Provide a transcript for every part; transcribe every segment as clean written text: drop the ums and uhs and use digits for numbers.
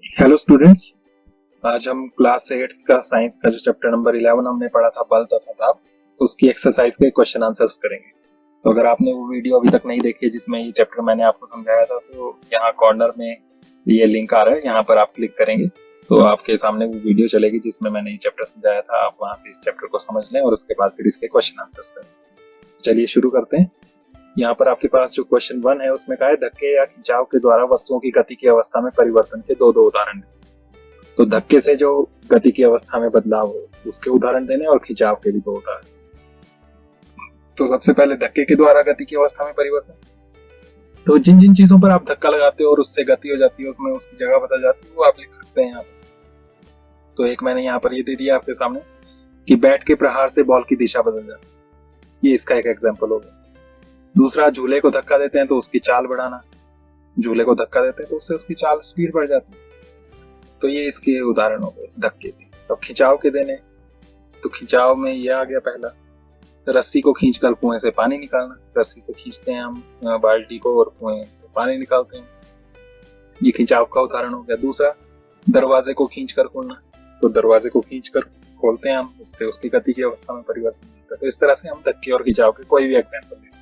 Hello students. आज हम class 8 का साइंस का जो चैप्टर नंबर 11 हमने पढ़ा था बल तथा ताप, उसकी एक्सरसाइज के क्वेश्चन आंसर्स करेंगे। तो अगर आपने वो वीडियो अभी तक नहीं देखी है जिसमें ये चैप्टर मैंने आपको समझाया था, तो यहाँ कॉर्नर में ये लिंक आ रहा है, यहाँ पर आप क्लिक करेंगे तो आपके सामने वो वीडियो चलेगी जिसमें मैंने ये चैप्टर समझाया था। आप वहां से इस चैप्टर को समझ लें और उसके बाद फिर इसके क्वेश्चन आंसर्स करें। चलिए शुरू करते हैं। यहाँ पर आपके पास जो क्वेश्चन 1 है उसमें कहा है धक्के या खिंचाव के द्वारा वस्तुओं की गति की अवस्था में परिवर्तन के दो उदाहरण दें। तो धक्के से जो गति की अवस्था में बदलाव हो उसके उदाहरण देने और खिंचाव के भी दो उदाहरण। तो सबसे पहले धक्के के द्वारा गति की अवस्था में परिवर्तन। तो जिन जिन चीजों पर आप धक्का लगाते हो और उससे गति हो जाती है, उसमें उसकी जगह बदल जाती है, वो आप लिख सकते हैं यहाँ पर। तो एक मैंने यहाँ पर ये दे दिया आपके सामने कि बैट के प्रहार से बॉल की दिशा बदल जाती है। ये इसका एक एग्जाम्पल हो गया। दूसरा, झूले को धक्का देते हैं तो उसकी चाल बढ़ाना। झूले को धक्का देते हैं तो उससे उसकी चाल स्पीड बढ़ जाती है। तो ये इसके उदाहरण हो गए धक्के के। अब खिंचाव के देने, तो खिंचाव में ये आ गया पहला, रस्सी को खींचकर कुएं से पानी निकालना। रस्सी से खींचते हैं हम बाल्टी को और कुएं से पानी निकालते हैं, ये खिंचाव का उदाहरण हो गया। दूसरा, दरवाजे को खींचकर खोलना। तो दरवाजे को खींचकर खोलते हैं हम, उससे उसकी गति की अवस्था में परिवर्तन होता है। तो इस तरह से हम धक्के और खिंचाव के कोई भी एग्जाम्पल दे सकते हैं।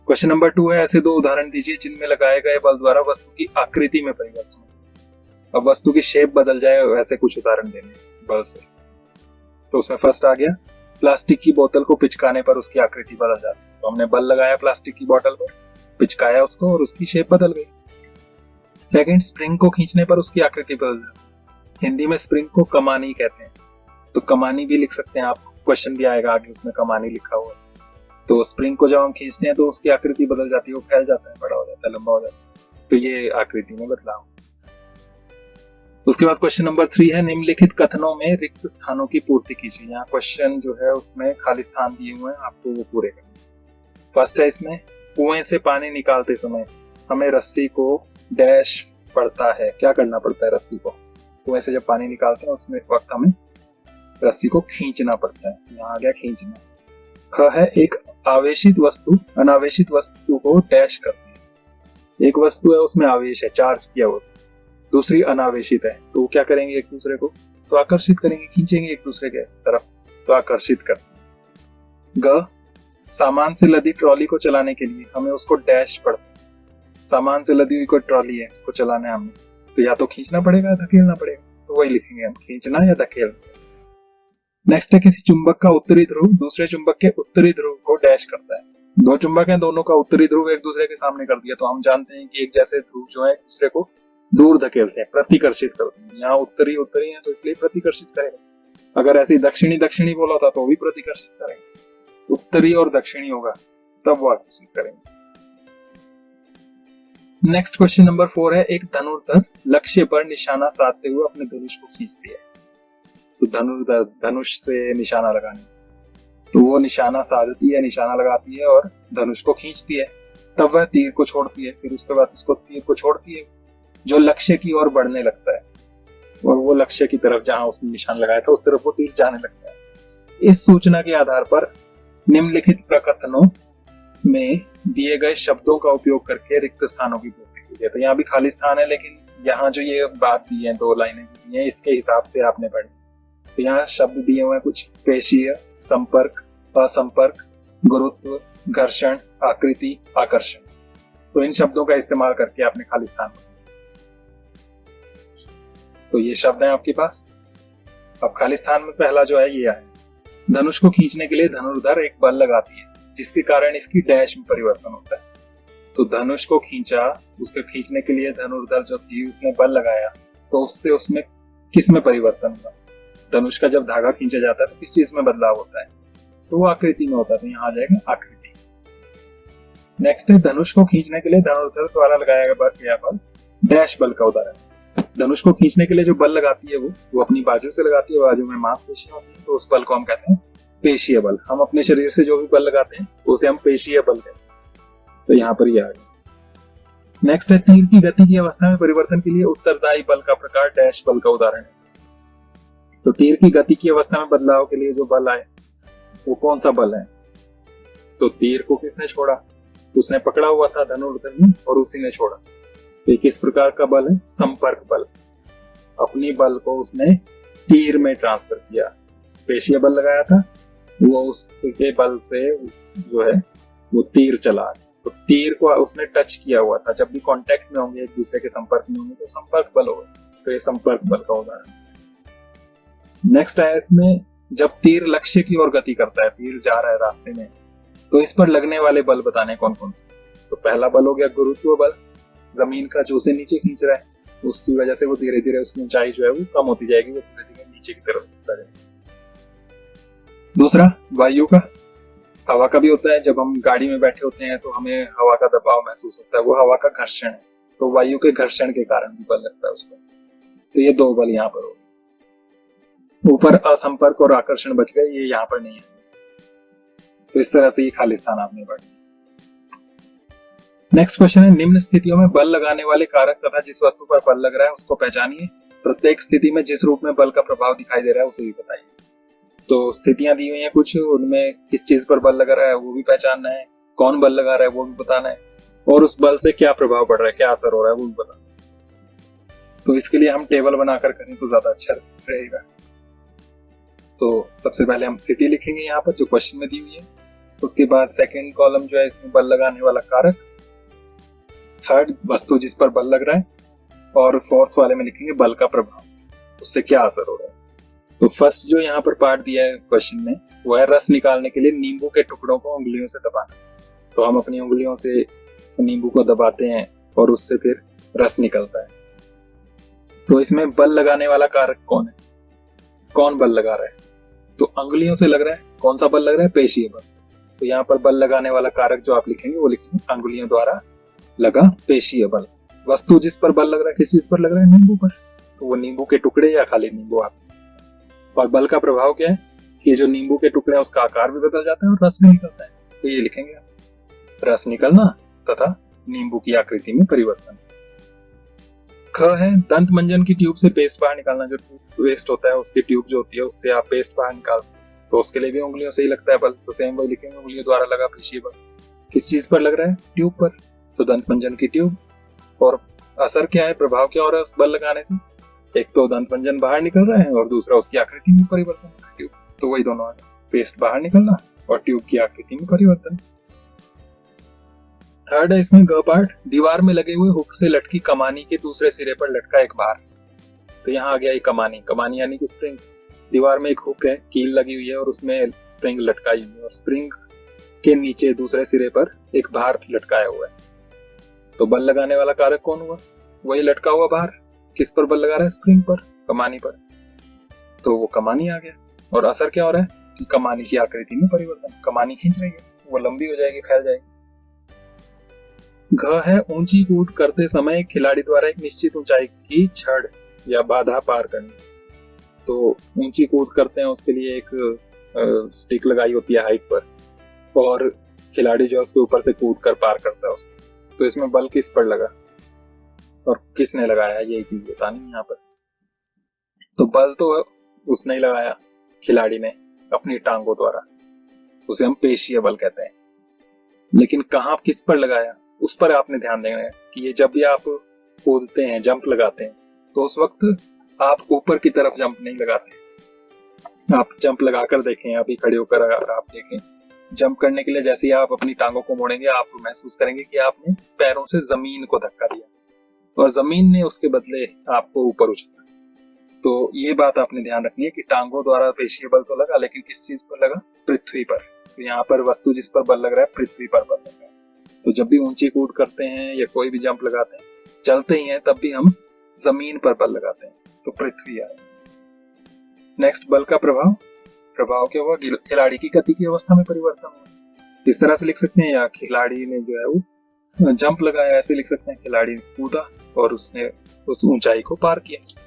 क्वेश्चन नंबर 2 है, ऐसे दो उदाहरण दीजिए जिनमें लगाए गए बल द्वारा वस्तु की आकृति में परिवर्तन। अब वस्तु की शेप बदल जाए वैसे कुछ उदाहरण देने बल से। तो उसमें फर्स्ट आ गया, प्लास्टिक की बोतल को पिचकाने पर उसकी आकृति बदल जाती है। तो हमने बल लगाया प्लास्टिक की बोतल पर, पिचकाया उसको और उसकी शेप बदल गई। सेकंड, स्प्रिंग को खींचने पर उसकी आकृति बदल जाती है। हिंदी में स्प्रिंग को कमानी कहते हैं, तो कमानी भी लिख सकते हैं आप। क्वेश्चन भी आएगा आगे, उसमें कमानी लिखा हुआ है। तो स्प्रिंग को जब हम खींचते हैं तो उसकी आकृति बदल जाती है, वो फैल जाता है, बड़ा हो जाता है, लंबा हो जाता है। तो ये आकृति में बदलाव। उसके बाद क्वेश्चन नंबर 3 है, निम्नलिखित कथनों में रिक्त स्थानों की पूर्ति कीजिए। यहाँ क्वेश्चन जो है उसमें खाली स्थान दिए हुए हैं, आपको वो पूरे करने। फर्स्ट है इसमें, कुएं से पानी निकालते समय हमें रस्सी को डैश पड़ता है। क्या करना पड़ता है? रस्सी को, कुएं से जब पानी निकालते हैं उसमें वक्त हमें रस्सी को खींचना पड़ता है। यहाँ आ गया खींचना। ख है, एक आवेशित वस्तु अनावेशित वस्तु को डैश करती है। एक वस्तु है उसमें आवेश है, चार्ज किया वस्तु, दूसरी अनावेशित है, तो वो क्या करेंगे? एक दूसरे को तो आकर्षित करेंगे, खींचेंगे एक दूसरे के तरफ, तो आकर्षित करते। ग, सामान से लदी ट्रॉली को चलाने के लिए हमें उसको डैश पड़ता है। सामान से लदी हुई कोई ट्रॉली है, उसको चलाना है हमें, तो या तो खींचना पड़ेगा या धकेलना पड़ेगा। तो वही लिखेंगे हम, खींचना या धकेलना। नेक्स्ट है, किसी चुंबक का उत्तरी ध्रुव दूसरे चुंबक के उत्तरी ध्रुव को डैश करता है। दो चुंबक हैं, दोनों का उत्तरी ध्रुव एक दूसरे के सामने कर दिया, तो हम जानते हैं कि एक जैसे ध्रुव जो है एक दूसरे को दूर धकेलते हैं, प्रतिकर्षित करते हैं। यहाँ उत्तरी उत्तरी है तो इसलिए प्रतिकर्षित करेगा। अगर ऐसी दक्षिणी दक्षिणी बोला था तो भी प्रतिकर्षित करेंगे। उत्तरी और दक्षिणी होगा तब वो आकर्षित करेंगे। नेक्स्ट क्वेश्चन नंबर 4 है, एक धनुर्धर लक्ष्य पर निशाना साधते हुए अपने धनुष को खींचती है। तो धनुर्धर धनुष से निशाना लगाने, तो वो निशाना साधती है, निशाना लगाती है और धनुष को खींचती है, तब वह तीर को छोड़ती है। फिर उसके बाद उसको तीर को छोड़ती है जो लक्ष्य की ओर बढ़ने लगता है, और वो लक्ष्य की तरफ जहां उसने निशान लगाया था उस तरफ वो तीर जाने लगता है। इस सूचना के आधार पर निम्नलिखित प्रकथनों में दिए गए शब्दों का उपयोग करके रिक्त स्थानों की पूर्ति कीजिए। तो यहाँ भी खाली स्थान है, लेकिन यहाँ जो ये बात दी है, दो लाइनें दी है, इसके हिसाब से आपने पढ़ी। तो यहाँ शब्द दिए हुए हैं कुछ, पेशीय, संपर्क, असंपर्क, गुरुत्व, घर्षण, आकृति, आकर्षण। तो इन शब्दों का इस्तेमाल करके आपने खाली स्थान बनाया। तो ये शब्द है आपके पास। अब खाली स्थान में पहला जो है ये है, धनुष को खींचने के लिए धनुर्धर एक बल लगाती है जिसके कारण इसकी डैश में परिवर्तन होता है। तो धनुष को खींचा, उसके खींचने के लिए धनुर्धर जो थी उसने बल लगाया, तो उससे उसमें किस में परिवर्तन हुआ? धनुष का जब धागा खींचा जाता है तो किस चीज में बदलाव होता है? तो वो आकृति में होता है। तो यहाँ आ जाएगा आकृति। नेक्स्ट है, धनुष को खींचने के लिए धनुर्धर द्वारा लगाया गया बल डैश बल का उदाहरण। धनुष को खींचने के लिए जो बल लगाती है वो अपनी बाजू से लगाती है, बाजू में मांसपेशियां होती है, तो उस बल को हम कहते हैं पेशीय बल। हम अपने शरीर से जो भी बल लगाते हैं उसे हम पेशीय बल कहते हैं। तो यहाँ पर ये आ गया। नेक्स्ट है, तीर की गति की अवस्था में परिवर्तन के लिए उत्तरदायी बल का प्रकार डैश बल का उदाहरण है। तो तीर की गति की अवस्था में बदलाव के लिए जो बल आए वो कौन सा बल है? तो तीर को किसने छोड़ा? उसने पकड़ा हुआ था धनुर्धर ने और उसी ने छोड़ा, तो ये किस प्रकार का बल है? संपर्क बल। अपनी बल को उसने तीर में ट्रांसफर किया, पेशीय बल लगाया था, वो उसके बल से जो है वो तीर चला, तो तीर को उसने टच किया हुआ था। जब भी कांटेक्ट में होंगे, एक दूसरे के संपर्क में होंगे, तो संपर्क बल होगा। तो ये संपर्क बल का उदाहरण। नेक्स्ट है इसमें, जब तीर लक्ष्य की ओर गति करता है, तीर जा रहा है रास्ते में, तो इस पर लगने वाले बल बताने कौन कौन से। तो पहला बल हो गया गुरुत्व बल, जमीन का जो से नीचे खींच रहा है, उसकी वजह से वो धीरे धीरे उसकी ऊंचाई जो है वो कम होती जाएगी, वो धीरे धीरे नीचे की तरफ जाता जाएगा। दूसरा वायु का, हवा का भी होता है। जब हम गाड़ी में बैठे होते हैं तो हमें हवा का दबाव महसूस होता है, वो हवा का घर्षण है। तो वायु के घर्षण के कारण भी बल लगता है उस पर। तो ये दो बल यहाँ पर हो गए। ऊपर असंपर्क और आकर्षण बच गए, ये यहाँ पर नहीं है। तो इस तरह से ये खाली स्थान आपने बढ़। नेक्स्ट क्वेश्चन है, निम्न स्थितियों में बल लगाने वाले कारक तथा जिस वस्तु पर बल लग रहा है उसको पहचानिए। प्रत्येक स्थिति में जिस रूप में बल का प्रभाव दिखाई दे रहा है उसे भी बताइए। तो स्थितियां दी हुई हैं कुछ, उनमें किस चीज पर बल लगा रहा है वो भी पहचानना है, कौन बल लगा रहा है वो भी बताना है, और उस बल से क्या प्रभाव पड़ रहा है, क्या असर हो रहा है वो भी बताना है। तो इसके लिए हम टेबल बनाकर करें तो ज्यादा अच्छा रहेगा। तो सबसे पहले हम स्थिति लिखेंगे यहाँ पर जो क्वेश्चन में दी हुई है। उसके बाद सेकेंड कॉलम जो है इसमें बल लगाने वाला कारक, थर्ड वस्तु जिस पर बल लग रहा है, और फोर्थ वाले में लिखेंगे बल का प्रभाव, उससे क्या असर हो रहा है। तो फर्स्ट जो यहाँ पर पार्ट दिया है क्वेश्चन में, वो है रस निकालने के लिए नींबू के टुकड़ों को उंगलियों से दबाना। तो हम अपनी उंगलियों से नींबू को दबाते हैं और उससे फिर रस निकलता है। तो इसमें बल लगाने वाला कारक कौन है, कौन बल लगा रहा है? तो अंगुलियों से लग रहा है। कौन सा बल लग रहा है? पेशीय बल। तो यहाँ पर बल लगाने वाला कारक जो आप लिखेंगे वो लिखेंगे अंगुलियों द्वारा लगा पेशीय बल। वस्तु जिस पर बल लग रहा है, किस चीज पर लग रहा है? नींबू पर। तो वो नींबू के टुकड़े या खाली नींबू आप। और बल का प्रभाव क्या है कि जो नींबू के टुकड़े हैं उसका आकार भी बदल जाता है और रस भी निकलता है। तो ये लिखेंगे रस निकलना तथा नींबू की आकृति में परिवर्तन। ख है दंत मंजन की ट्यूब से पेस्ट बाहर निकालना। जो टूथपेस्ट होता है उसकी ट्यूब जो होती है उससे आप पेस्ट बाहर निकालते हैं, तो उसके लिए भी उंगलियों से ही लगता है बल। तो सेम वही लिखेंगे, उंगलियों द्वारा लगा पेशीय बल। किस चीज पर लग रहा है? ट्यूब पर। तो दंत मंजन की ट्यूब। और असर क्या है, प्रभाव क्या हो रहा है उस बल लगाने से? एक तो दंत मंजन बाहर निकल रहा है और दूसरा उसकी आकृति में परिवर्तन हो रहा है, ट्यूब। तो वही दोनों आ गए, पेस्ट बाहर निकलना और ट्यूब की आकृति में परिवर्तन। थर्ड है इसमें ग पार्ट, दीवार में लगे हुए हुक से लटकी कमानी के दूसरे सिरे पर लटका एक भार। तो यहाँ आ गया ये कमानी, कमानी यानी कि स्प्रिंग। दीवार में एक हुक है, कील लगी हुई है और उसमें स्प्रिंग लटकाई हुई है, और स्प्रिंग के नीचे दूसरे सिरे पर एक भार लटकाया हुआ है। तो बल लगाने वाला कारक कौन हुआ? वही लटका हुआ भार। किस पर बल लगा रहा है? स्प्रिंग पर, कमानी पर। तो वो कमानी आ गया। और असर क्या हो रहा है कि कमानी की आकृति में परिवर्तन, कमानी खींच रही है, वो लंबी हो जाएगी, फैल जाएगी। घ है ऊंची कूद करते समय खिलाड़ी द्वारा एक निश्चित ऊंचाई की छड़ या बाधा पार करनी। तो ऊंची कूद करते हैं, उसके लिए एक स्टिक लगाई होती है हाइट पर, और खिलाड़ी जो है उसके ऊपर से कूद कर पार करता है उसको। तो इसमें बल किस पर लगा और किसने लगाया, यही चीज बतानी है यहाँ पर। तो बल तो उसने ही लगाया, खिलाड़ी ने, अपनी टांगों द्वारा, उसे हम पेशीय बल कहते हैं। लेकिन कहाँ किस पर लगाया उस पर आपने ध्यान देना है कि ये जब भी आप कूदते हैं, जंप लगाते हैं, तो उस वक्त आप ऊपर की तरफ जंप नहीं लगाते। आप जंप लगाकर देखें, अभी खड़े होकर अगर आप देखें, जंप करने के लिए जैसे ही आप अपनी टांगों को मोड़ेंगे, आप महसूस करेंगे कि आपने पैरों से जमीन को धक्का दिया और जमीन ने उसके बदले आपको ऊपर उछाला। तो ये बात आपने ध्यान रखनी है कि टांगों द्वारा पेशीय बल तो लगा, लेकिन किस चीज पर लगा? पृथ्वी पर। तो यहाँ पर वस्तु जिस पर बल लग रहा है, पृथ्वी पर बल लग रहा है। तो जब भी ऊंची कूद करते हैं या कोई भी जंप लगाते हैं, चलते ही हैं, तब भी हम जमीन पर बल लगाते हैं, तो पृथ्वी आए। नेक्स्ट बल का प्रभाव। प्रभाव क्या हुआ? खिलाड़ी की गति की अवस्था में परिवर्तन हुआ। इस तरह से लिख सकते हैं, या खिलाड़ी ने जो है वो जंप लगाया, ऐसे लिख सकते हैं, खिलाड़ी कूदा और उसने उस ऊंचाई को पार किया।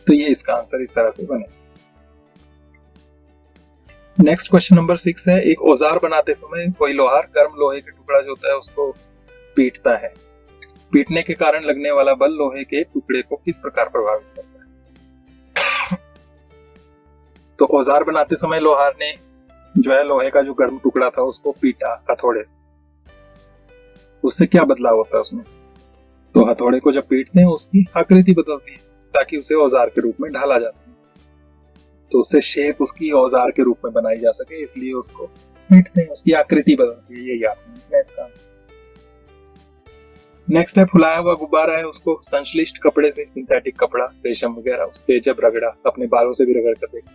तो ये इसका आंसर इस तरह से बने। नेक्स्ट क्वेश्चन नंबर 6 है, एक औजार बनाते समय कोई लोहार गर्म लोहे का टुकड़ा जो होता है उसको पीटता है। पीटने के कारण लगने वाला बल लोहे के टुकड़े को किस प्रकार प्रभावित करता है? तो औजार बनाते समय लोहार ने जो है लोहे का जो गर्म टुकड़ा था उसको पीटा हथौड़े से। उससे क्या बदलाव होता है उसमें? तो हथौड़े को जब पीटते हैं उसकी आकृति बदलती है ताकि उसे औजार के रूप में ढाला जा सके, तो उससे शेप उसकी औजार के रूप में बनाई जा सके, इसलिए उसको पीटते हैं, उसकी आकृति बदलती है। यही आपने लिखना है इसका आंसर। नेक्स्ट है फुलाया हुआ गुब्बारा है, उसको संश्लिष्ट कपड़े से, सिंथेटिक कपड़ा, रेशम वगैरह, उससे जब रगड़ा, अपने बालों से भी रगड़ कर देखा,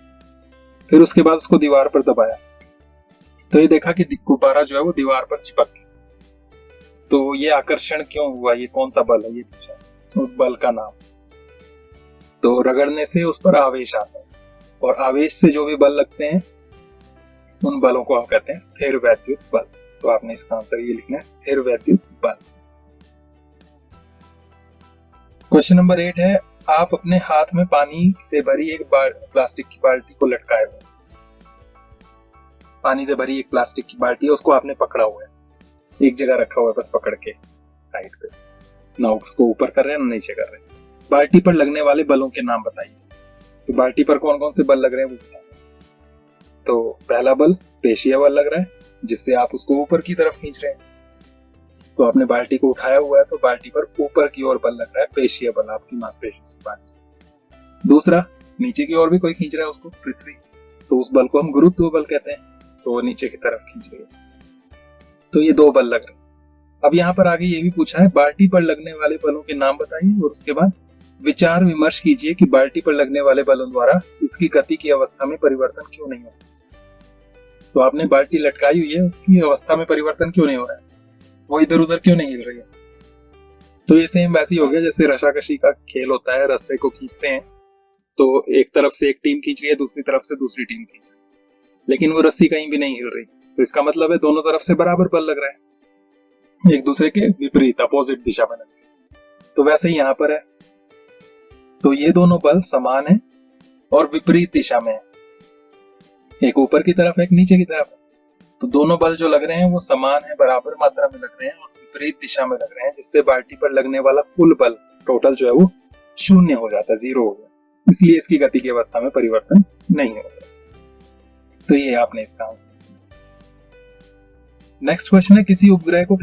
फिर उसके बाद उसको दीवार पर दबाया, तो ये देखा कि गुब्बारा जो है वो दीवार पर चिपक गया। तो ये आकर्षण क्यों हुआ, ये कौन सा बल है, ये पूछा। उस बल का नाम। तो रगड़ने से उस पर आवेश आता है, और आवेश से जो भी बल लगते हैं उन बलों को हम कहते हैं स्थिर वैद्युत बल। तो आपने इसका आंसर ये लिखना है, स्थिर वैद्युत बल। क्वेश्चन नंबर 8 है, आप अपने हाथ में पानी से भरी एक प्लास्टिक की बाल्टी को लटकाए हुए, पानी से भरी एक प्लास्टिक की बाल्टी है, उसको आपने पकड़ा हुआ है, एक जगह रखा हुआ है बस पकड़ के साइड पे, ना उसको ऊपर कर रहे हैं ना नीचे कर रहे हैं। बाल्टी पर लगने वाले बलों के नाम बताइए। तो बाल्टी पर कौन कौन से बल लग रहे हैं वो बताइए। तो पहला बल पेशीय बल लग रहा है, जिससे आप उसको ऊपर की तरफ खींच रहे हैं। तो आपने बाल्टी को उठाया हुआ है तो बाल्टी पर ऊपर की ओर बल लग रहा है, पेशीय बल, आपकी मांसपेशियों से, पानी से। दूसरा, नीचे की ओर भी कोई खींच रहा है उसको, पृथ्वी, तो उस बल को हम गुरुत्व बल कहते हैं, तो वो नीचे की तरफ खींच रही है। तो ये 2 बल लग रहे हैं। अब यहाँ पर आगे ये भी पूछा है, बाल्टी पर लगने वाले बलों के नाम बताइए, और उसके बाद विचार विमर्श कीजिए कि बाल्टी पर लगने वाले बलों द्वारा इसकी गति की अवस्था में परिवर्तन क्यों नहीं होता। तो आपने बाल्टी लटकाई हुई है, उसकी अवस्था में परिवर्तन क्यों नहीं हो रहा है, वो इधर उधर क्यों नहीं हिल रही है। तो ये सेम वैसे ही हो गया जैसे रशाकशी का खेल होता है, रस्से को खींचते हैं तो एक तरफ से एक टीम खींच रही है, दूसरी तरफ से दूसरी टीम खींच रही है, लेकिन वो रस्सी कहीं भी नहीं हिल रही। तो इसका मतलब है दोनों तरफ से बराबर बल लग रहा है, एक दूसरे के विपरीत, अपोजिट दिशा में लग रहा है। तो वैसे ही यहाँ पर है, तो ये दोनों बल समान है और विपरीत दिशा में है, एक ऊपर की तरफ एक नीचे की तरफ है। तो दोनों बल जो लग रहे हैं वो समान है, बराबर मात्रा में लग रहे हैं और विपरीत दिशा में लग रहे हैं, जिससे बाल्टी पर लगने वाला कुल बल टोटल जो है वो 0 हो जाता है, 0 हो जाता है। इसलिए इसकी गति की अवस्था में परिवर्तन नहीं होता। तो ये आपने इसका आंसर। नेक्स्ट क्वेश्चन है, किसी उपग्रह को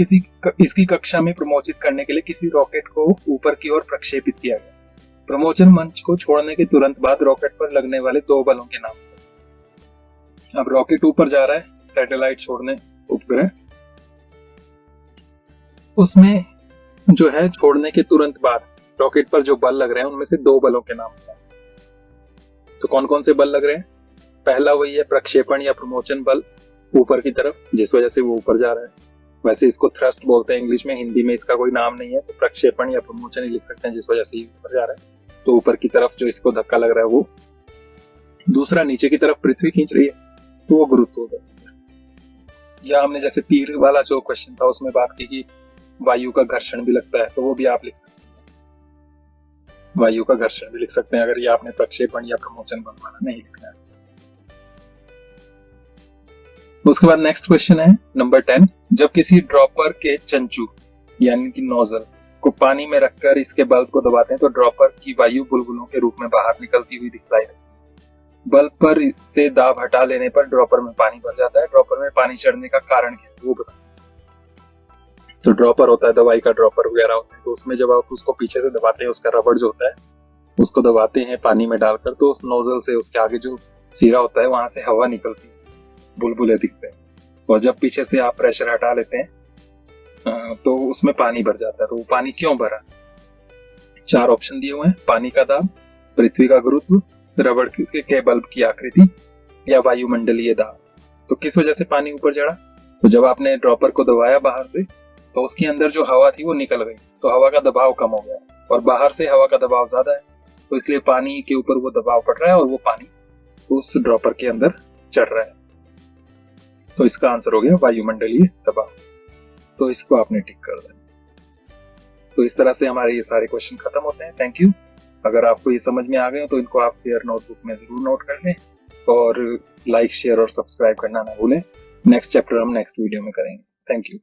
इसकी कक्षा में प्रमोचित करने के लिए किसी रॉकेट को ऊपर की ओर प्रक्षेपित किया गया। प्रमोचन मंच को छोड़ने के तुरंत बाद रॉकेट पर लगने वाले 2 बलों के नाम। अब रॉकेट ऊपर जा रहा है, सैटेलाइट छोड़ने, उपग्रह, उसमें जो है छोड़ने के तुरंत बाद रॉकेट पर जो बल लग रहे हैं उनमें से 2 बलों के नाम बताएं। तो कौन कौन से बल लग रहे हैं। पहला वही है प्रक्षेपण या प्रमोचन बल, ऊपर की तरफ, जिस वजह से वो ऊपर जा रहा है। वैसे इसको थ्रस्ट बोलते हैं इंग्लिश में, हिंदी में इसका कोई नाम नहीं है, तो प्रक्षेपण या प्रमोचन ही लिख सकते हैं, जिस वजह से ऊपर जा रहा है। तो ऊपर की तरफ जो इसको धक्का लग रहा है वो। दूसरा, नीचे की तरफ पृथ्वी खींच रही है, तो वो गुरुत्व होगा। या हमने जैसे तीर वाला जो क्वेश्चन था उसमें बात की कि वायु का घर्षण भी लगता है, तो वो भी आप लिख सकते हैं, वायु का घर्षण भी लिख सकते हैं, अगर ये आपने प्रक्षेपण या प्रमोचन बल वाला नहीं लिखना है। उसके बाद नेक्स्ट क्वेश्चन है नंबर 10, जब किसी ड्रॉपर के चंचू यानी कि नोजल को पानी में रखकर इसके बल्ब को दबाते हैं तो ड्रॉपर की वायु बुलबुलों के रूप में बाहर निकलती हुई दिखलाई देती है। बल्ब पर से दाब हटा लेने पर ड्रॉपर में पानी भर जाता है। ड्रॉपर में पानी चढ़ने का कारण क्या है वो बताओ। तो ड्रॉपर होता है, दवाई का ड्रॉपर वगैरह होता है, तो उसमें जब आप उसको पीछे से दबाते हैं, उसका रबड़ जो होता है उसको दबाते हैं पानी में डालकर, तो उस नोजल से, उसके आगे जो सिरा होता है वहां से हवा निकलती है, बुलबुले दिखते हैं, और जब पीछे से आप प्रेशर हटा लेते हैं तो उसमें पानी भर जाता है। तो वो पानी क्यों भरा, 4 ऑप्शन दिए हुए हैं, पानी का दाब, पृथ्वी का गुरुत्व, रबड़ के बल्ब की आकृति, या वायुमंडलीय दाब। तो किस वजह से पानी ऊपर चढ़ा, तो जब आपने ड्रॉपर को दबाया बाहर से तो उसके अंदर जो हवा थी वो निकल गई, तो हवा का दबाव कम हो गया, और बाहर से हवा का दबाव ज्यादा है, तो इसलिए पानी के ऊपर वो दबाव पड़ रहा है और वो पानी उस ड्रॉपर के अंदर चढ़ रहा है। तो इसका आंसर हो गया वायुमंडलीय दबाव। तो इसको आपने टिक कर देना। तो इस तरह से हमारे ये सारे क्वेश्चन खत्म होते हैं। Thank you. अगर आपको ये समझ में आ गए तो इनको आप फेयर नोटबुक में जरूर नोट कर लें, और लाइक, शेयर और सब्सक्राइब करना ना भूलें। नेक्स्ट चैप्टर हम नेक्स्ट वीडियो में करेंगे। Thank you.